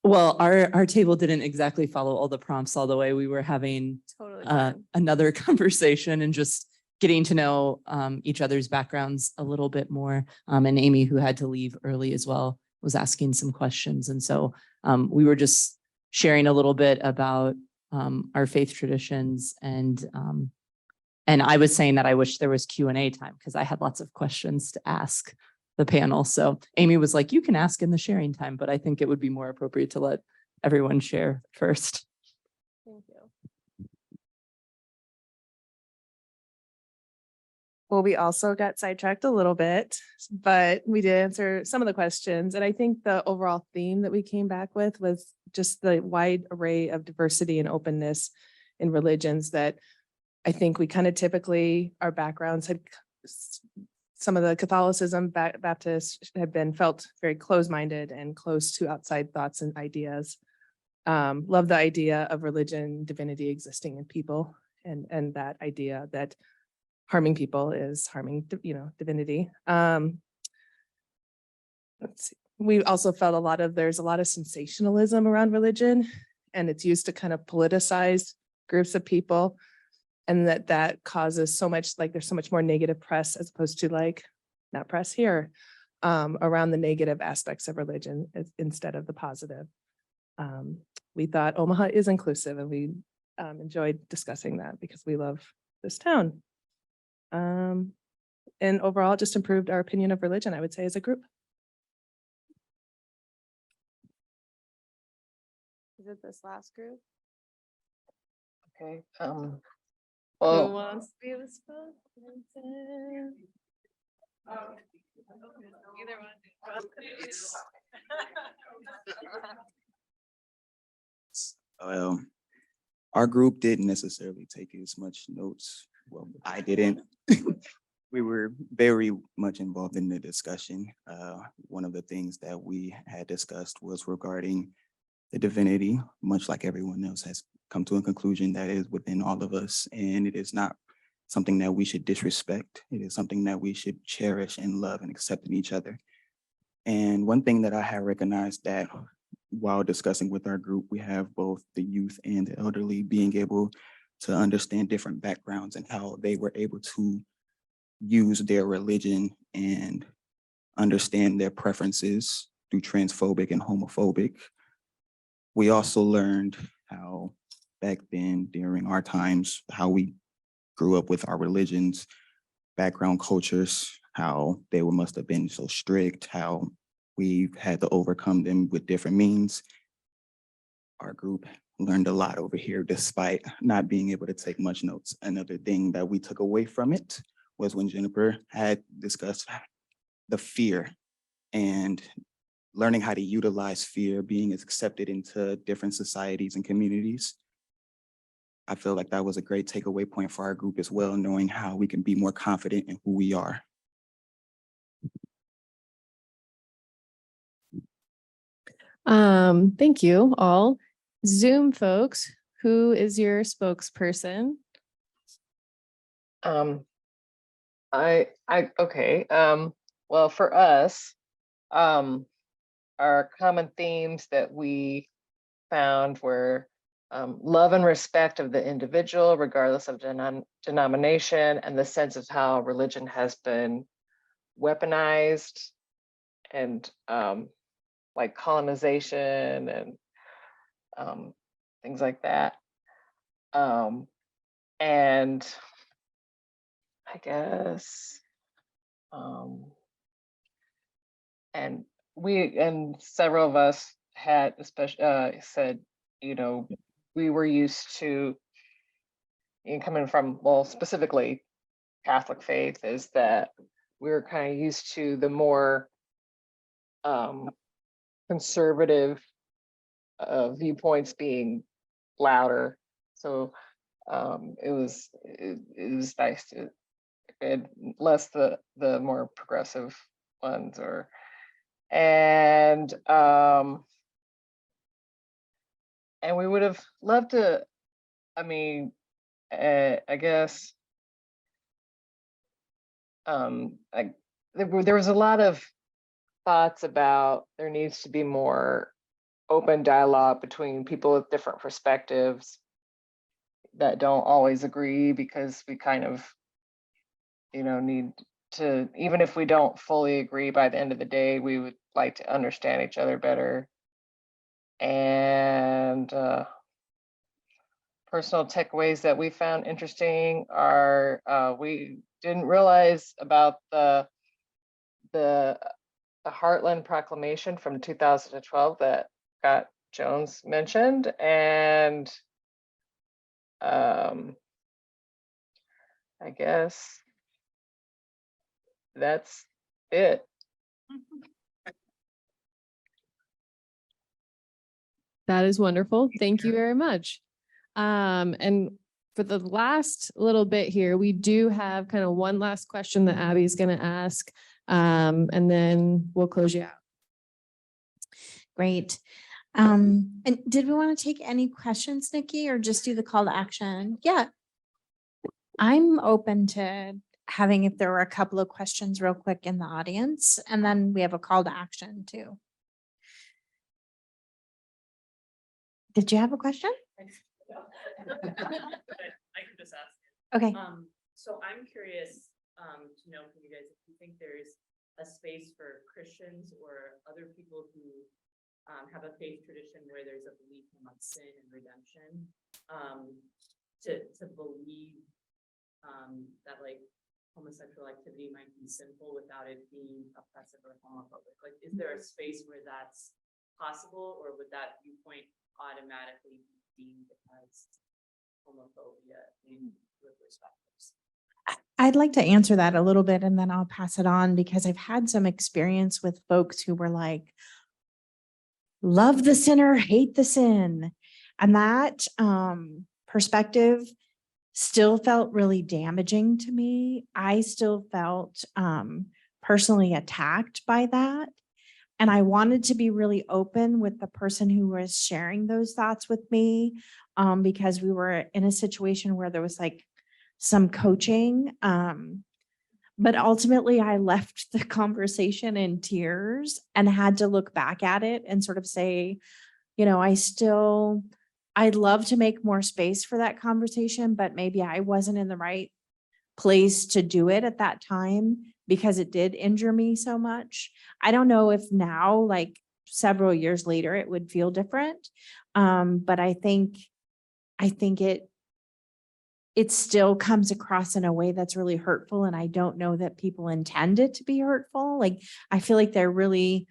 Well, our table didn't exactly follow all the prompts all the way. We were having Totally fine. another conversation and just getting to know each other's backgrounds a little bit more. And Amy, who had to leave early as well, was asking some questions. And so we were just sharing a little bit about our faith traditions. And I was saying that I wish there was Q&A time because I had lots of questions to ask the panel. So Amy was like, you can ask in the sharing time, but I think it would be more appropriate to let everyone share first. Thank you. Well, we also got sidetracked a little bit, but we did answer some of the questions. And I think the overall theme that we came back with was just the wide array of diversity and openness in religions that I think we kind of typically, our backgrounds had, some of the Catholicism, Baptists had been felt very closed-minded and close to outside thoughts and ideas. Love the idea of religion, divinity existing in people, and that idea that harming people is harming, divinity. Let's see. We also felt there's a lot of sensationalism around religion, and it's used to kind of politicize groups of people. And that causes so much, there's so much more negative press as opposed to not press here, around the negative aspects of religion instead of the positive. We thought Omaha is inclusive, and we enjoyed discussing that because we love this town. And overall, just improved our opinion of religion, I would say, as a group. Is it this last group? Okay, Who well, wants to be the spokesperson? Either one. Our group didn't necessarily take as much notes. Well, I didn't. We were very much involved in the discussion. One of the things that we had discussed was regarding the divinity, much like everyone else has come to a conclusion that is within all of us. And it is not something that we should disrespect. It is something that we should cherish and love and accept in each other. And one thing that I have recognized that while discussing with our group, we have both the youth and the elderly being able to understand different backgrounds and how they were able to use their religion and understand their preferences through transphobic and homophobic. We also learned how back then during our times, how we grew up with our religions, background cultures, how they must have been so strict, how we've had to overcome them with different means. Our group learned a lot over here despite not being able to take much notes. Another thing that we took away from it was when Juniper had discussed the fear and learning how to utilize fear, being accepted into different societies and communities. I feel like that was a great takeaway point for our group as well, knowing how we can be more confident in who we are. Thank you all. Zoom folks, who is your spokesperson? Okay. Well, for us, our common themes that we found were love and respect of the individual, regardless of denomination, and the sense of how religion has been weaponized and like colonization and things like that. And I guess, and several of us had especially said, you know, we were used to, coming from, well, specifically Catholic faith, is that we were kind of used to the more conservative viewpoints being louder. So it was nice to and less the more progressive ones, and we would have loved to, I mean, I guess there was a lot of thoughts about there needs to be more open dialogue between people with different perspectives that don't always agree, because we kind of, need to, even if we don't fully agree, by the end of the day, we would like to understand each other better. And personal takeaways that we found interesting are we didn't realize about the Heartland Proclamation from 2012 that Scott Jones mentioned, and I guess that's it. That is wonderful. Thank you very much. And for the last little bit here, we do have kind of one last question that Abby's going to ask, and then we'll close you out. Great. And did we want to take any questions, Nikki, or just do the call to action? Yeah. I'm open to having, if there were a couple of questions real quick in the audience, and then we have a call to action too. Did you have a question? I can just ask. Okay. So I'm curious to know from you guys if you think there's a space for Christians or other people who have a faith tradition where there's a belief in like sin and redemption, to believe that like homosexual activity might be sinful without it being oppressive or homophobic. Like, is there a space where that's possible, or would that viewpoint automatically be deemed as homophobia in with perspectives? I'd like to answer that a little bit and then I'll pass it on, because I've had some experience with folks who were like, love the sinner, hate the sin. And that perspective still felt really damaging to me. I still felt personally attacked by that. And I wanted to be really open with the person who was sharing those thoughts with me, because we were in a situation where there was like some coaching. But ultimately I left the conversation in tears and had to look back at it and sort of say, I'd love to make more space for that conversation, but maybe I wasn't in the right place to do it at that time because it did injure me so much. I don't know if now, like several years later, it would feel different. But I think it still comes across in a way that's really hurtful. And I don't know that people intend it to be hurtful. Like, I feel like they're really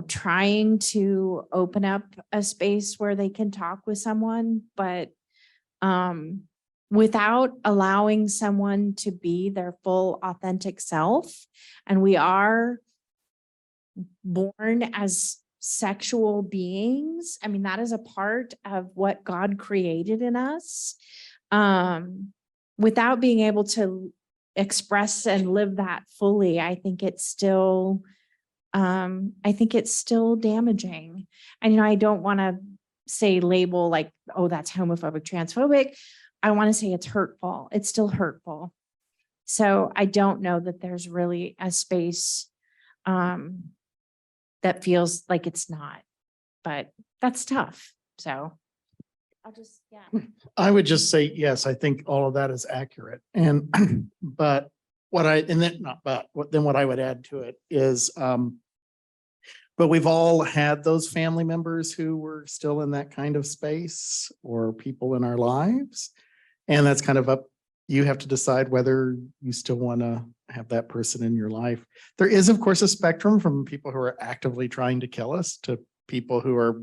trying to open up a space where they can talk with someone, but without allowing someone to be their full authentic self. And we are born as sexual beings. I mean, that is a part of what God created in us. Without being able to express and live that fully, I think it's still damaging. And, I don't want to say label like, oh, that's homophobic, transphobic. I want to say it's hurtful. It's still hurtful. So I don't know that there's really a space that feels like it's not, but that's tough. So I'll just, yeah. I would just say, yes, I think all of that is accurate. And, but what I would add to it is, but we've all had those family members who were still in that kind of space or people in our lives. And that's kind of up, you have to decide whether you still want to have that person in your life. There is, of course, a spectrum from people who are actively trying to kill us to people who are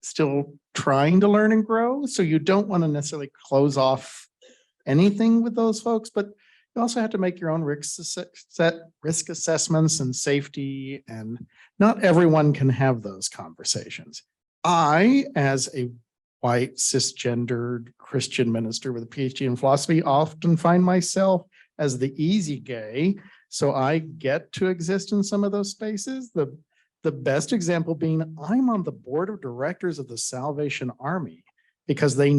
still trying to learn and grow. So you don't want to necessarily close off anything with those folks, but you also have to make your own risk assessments and safety, and not everyone can have those conversations. I, as a white, cisgendered Christian minister with a PhD in philosophy, often find myself as the easy gay. So I get to exist in some of those spaces. The best example being I'm on the board of directors of the Salvation Army because they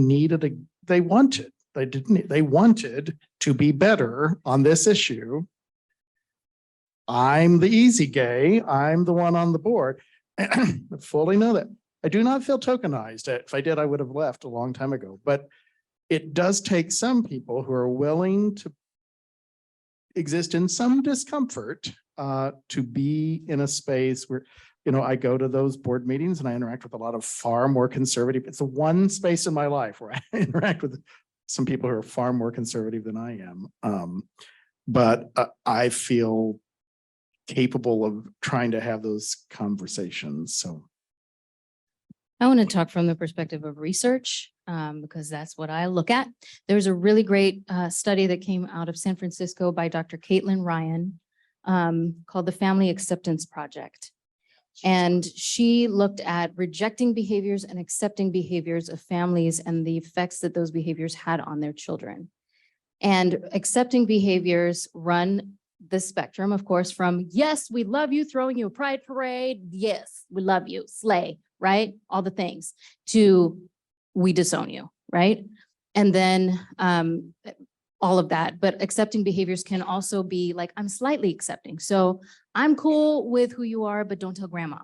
wanted to be better on this issue. I'm the easy gay. I'm the one on the board. I fully know that. I do not feel tokenized. If I did, I would have left a long time ago. But it does take some people who are willing to exist in some discomfort to be in a space where, I go to those board meetings and I interact with a lot of far more conservative. It's the one space in my life where I interact with some people who are far more conservative than I am. But I feel capable of trying to have those conversations. So I want to talk from the perspective of research because that's what I look at. There's a really great study that came out of San Francisco by Dr. Caitlin Ryan called the Family Acceptance Project. And she looked at rejecting behaviors and accepting behaviors of families and the effects that those behaviors had on their children. And accepting behaviors run the spectrum, of course, from yes, we love you, throwing you a pride parade. Yes, we love you, slay, right? All the things, to we disown you, right? And then all of that. But accepting behaviors can also be like, I'm slightly accepting. So I'm cool with who you are, but don't tell grandma.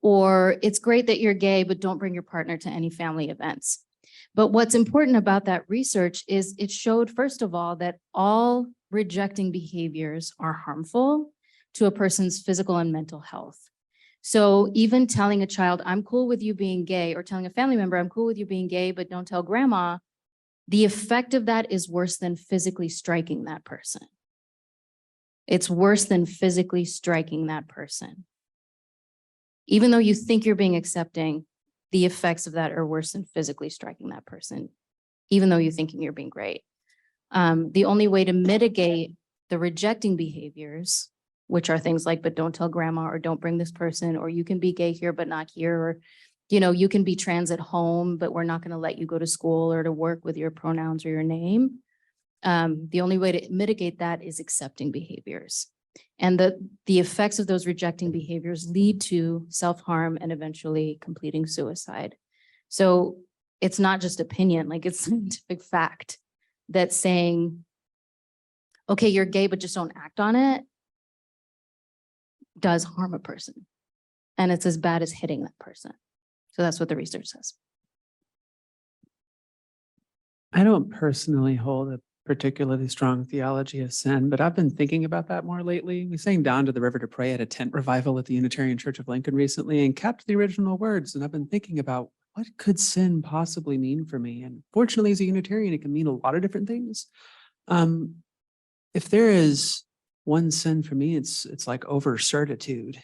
Or it's great that you're gay, but don't bring your partner to any family events. But what's important about that research is it showed, first of all, that all rejecting behaviors are harmful to a person's physical and mental health. So even telling a child, I'm cool with you being gay, or telling a family member, I'm cool with you being gay, but don't tell grandma, the effect of that is worse than physically striking that person. It's worse than physically striking that person. Even though you think you're being accepting, the effects of that are worse than physically striking that person, even though you're thinking you're being great. The only way to mitigate the rejecting behaviors, which are things like, but don't tell grandma, or don't bring this person, or you can be gay here, but not here, or, you can be trans at home, but we're not going to let you go to school or to work with your pronouns or your name. The only way to mitigate that is accepting behaviors. And the effects of those rejecting behaviors lead to self-harm and eventually completing suicide. So it's not just opinion, like it's scientific fact that saying, okay, you're gay, but just don't act on it, does harm a person. And it's as bad as hitting that person. So that's what the research says. I don't personally hold a particularly strong theology of sin, but I've been thinking about that more lately. We sang Down to the River to Pray at a tent revival at the Unitarian Church of Lincoln recently and kept the original words. And I've been thinking about what could sin possibly mean for me? And fortunately, as a Unitarian, it can mean a lot of different things. If there is one sin for me, it's like over certitude.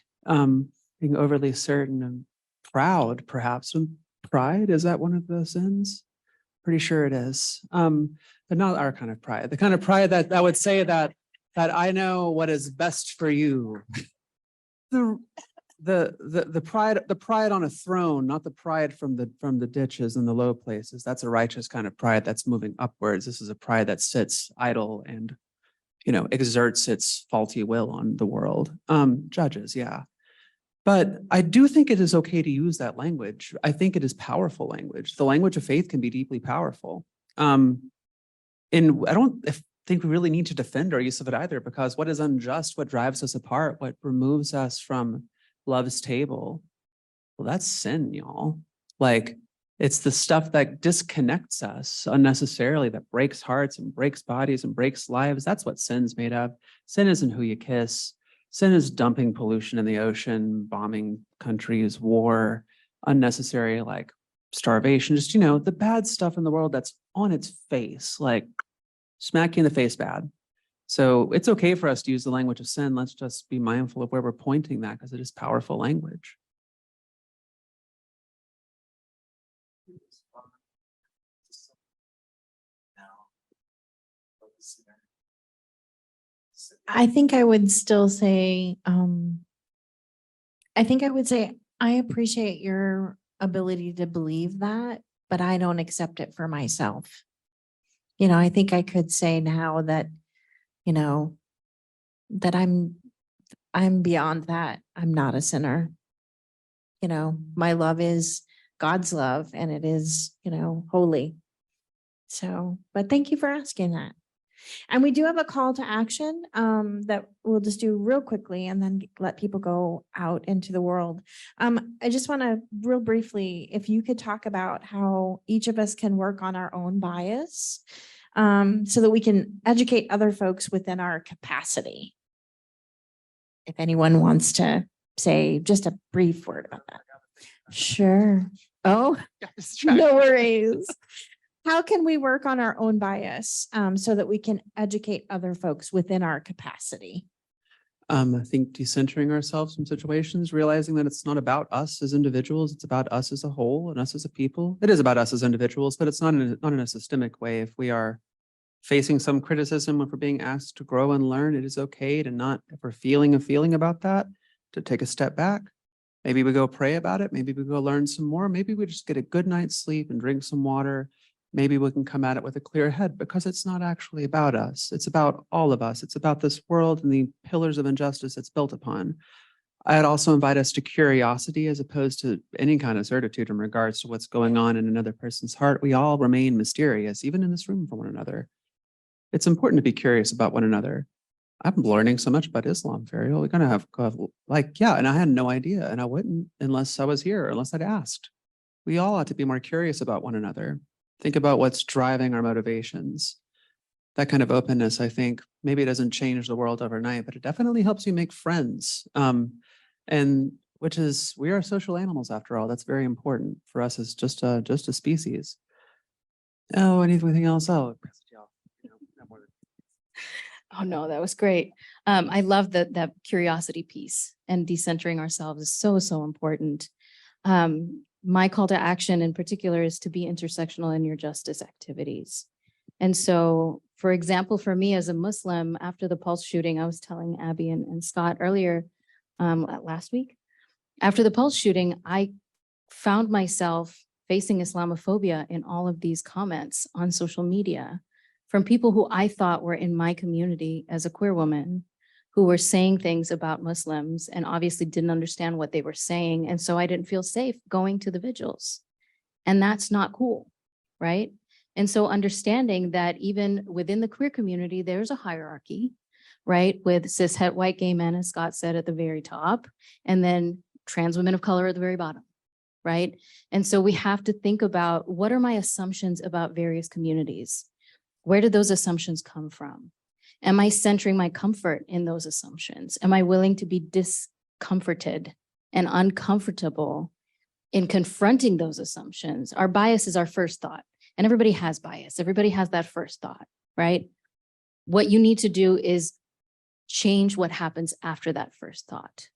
being overly certain and proud, perhaps. And pride, is that one of the sins? Pretty sure it is. But not our kind of pride. The kind of pride that I would say that I know what is best for you. The pride on a throne, not the pride from the ditches and the low places. That's a righteous kind of pride that's moving upwards. This is a pride that sits idle and, exerts its faulty will on the world. Judges, yeah. But I do think it is okay to use that language. I think it is powerful language. The language of faith can be deeply powerful. And I don't think we really need to defend our use of it either, because what is unjust, what drives us apart, what removes us from love's table, well, that's sin, y'all. Like, it's the stuff that disconnects us unnecessarily, that breaks hearts and breaks bodies and breaks lives. That's what sin's made of. Sin isn't who you kiss. Sin is dumping pollution in the ocean, bombing countries, war, unnecessary like starvation, just, the bad stuff in the world that's on its face, like smack you in the face bad. So it's okay for us to use the language of sin. Let's just be mindful of where we're pointing that, because it is powerful language. I think I would still say, I appreciate your ability to believe that, but I don't accept it for myself. I think I could say now that, that I'm beyond that. I'm not a sinner. My love is God's love, and it is, holy. So, but thank you for asking that. And we do have a call to action that we'll just do real quickly and then let people go out into the world. I just want to real briefly, if you could talk about how each of us can work on our own bias so that we can educate other folks within our capacity. If anyone wants to say just a brief word about that. Sure. Oh, no worries. How can we work on our own bias so that we can educate other folks within our capacity? I think decentering ourselves from situations, realizing that it's not about us as individuals, it's about us as a whole and us as a people. It is about us as individuals, but it's not in a systemic way. If we are facing some criticism, if we're being asked to grow and learn, it is okay to not, if we're feeling a feeling about that, to take a step back. Maybe we go pray about it. Maybe we go learn some more. Maybe we just get a good night's sleep and drink some water. Maybe we can come at it with a clear head, because it's not actually about us. It's about all of us. It's about this world and the pillars of injustice it's built upon. I'd also invite us to curiosity as opposed to any kind of certitude in regards to what's going on in another person's heart. We all remain mysterious, even in this room, for one another. It's important to be curious about one another. I'm learning so much about Islam, Ferial. We're going to have and I had no idea, and I wouldn't unless I was here, unless I'd asked. We all ought to be more curious about one another. Think about what's driving our motivations. That kind of openness, I think, maybe it doesn't change the world overnight, but it definitely helps you make friends. And which is, we are social animals after all. That's very important for us as just a species. Oh, anything else? Oh, Oh no, that was great. I love that curiosity piece, and decentering ourselves is so important. My call to action in particular is to be intersectional in your justice activities. And so, for example, for me as a Muslim, after the Pulse shooting, I was telling Abbi and Scott earlier last week, after the Pulse shooting, I found myself facing Islamophobia in all of these comments on social media from people who I thought were in my community as a queer woman, who were saying things about Muslims and obviously didn't understand what they were saying. And so I didn't feel safe going to the vigils. And that's not cool, right? And so understanding that even within the queer community, there's a hierarchy, right? With cishet white gay men, as Scott said, at the very top, and then trans women of color at the very bottom, right? And so we have to think about, what are my assumptions about various communities? Where did those assumptions come from? Am I centering my comfort in those assumptions? Am I willing to be discomforted and uncomfortable in confronting those assumptions? Our bias is our first thought, and everybody has bias. Everybody has that first thought, right? What you need to do is change what happens after that first thought.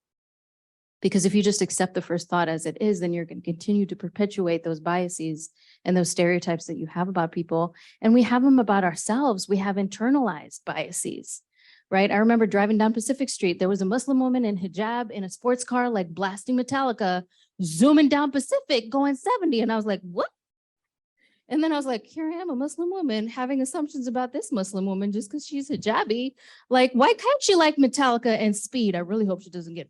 Because if you just accept the first thought as it is, then you're going to continue to perpetuate those biases and those stereotypes that you have about people. And we have them about ourselves. We have internalized biases, right? I remember driving down Pacific Street. There was a Muslim woman in hijab in a sports car, like blasting Metallica, zooming down Pacific going 70. And I was like, what? And then I was like, here I am, a Muslim woman, having assumptions about this Muslim woman just because she's hijabi. Like, why can't she like Metallica and Speed? I really hope she doesn't get,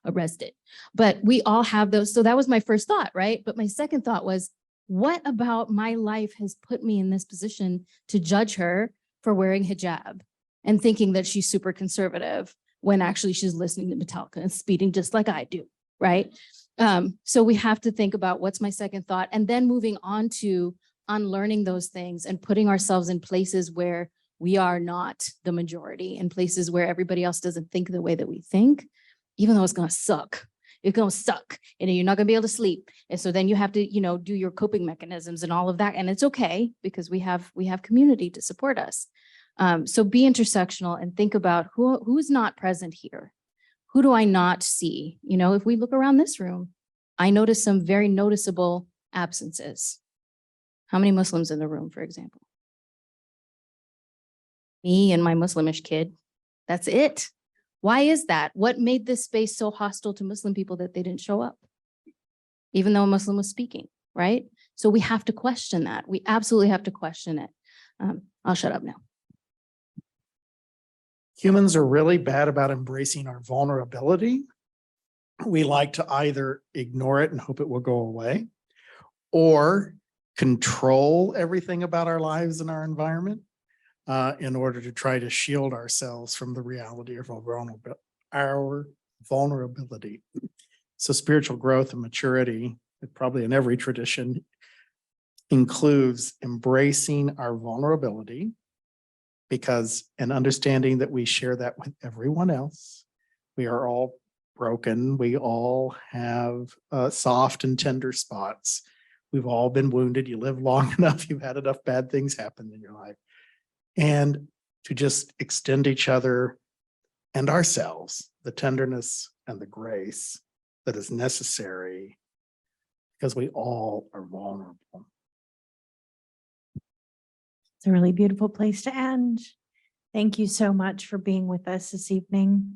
arrested. But we all have those. So that was my first thought, right? But my second thought was, what about my life has put me in this position to judge her for wearing hijab and thinking that she's super conservative when actually she's listening to Metallica and speeding just like I do, right? So we have to think about what's my second thought, and then moving on to unlearning those things and putting ourselves in places where we are not the majority, in places where everybody else doesn't think the way that we think, even though it's going to suck. It's going to suck, and you're not going to be able to sleep. And so then you have to, do your coping mechanisms and all of that. And it's okay because we have community to support us. So be intersectional and think about who's not present here. Who do I not see? If we look around this room, I notice some very noticeable absences. How many Muslims in the room, for example? Me and my Muslimish kid. That's it. Why is that? What made this space so hostile to Muslim people that they didn't show up? Even though a Muslim was speaking, right? So we have to question that. We absolutely have to question it. I'll shut up now. Humans are really bad about embracing our vulnerability. We like to either ignore it and hope it will go away, or control everything about our lives and our environment in order to try to shield ourselves from the reality of our vulnerability. So spiritual growth and maturity, probably in every tradition, includes embracing our vulnerability, because and understanding that we share that with everyone else. We are all broken. We all have soft and tender spots. We've all been wounded. You live long enough, you've had enough bad things happen in your life. And to just extend each other and ourselves the tenderness and the grace that is necessary, because we all are vulnerable. It's a really beautiful place to end. Thank you so much for being with us this evening.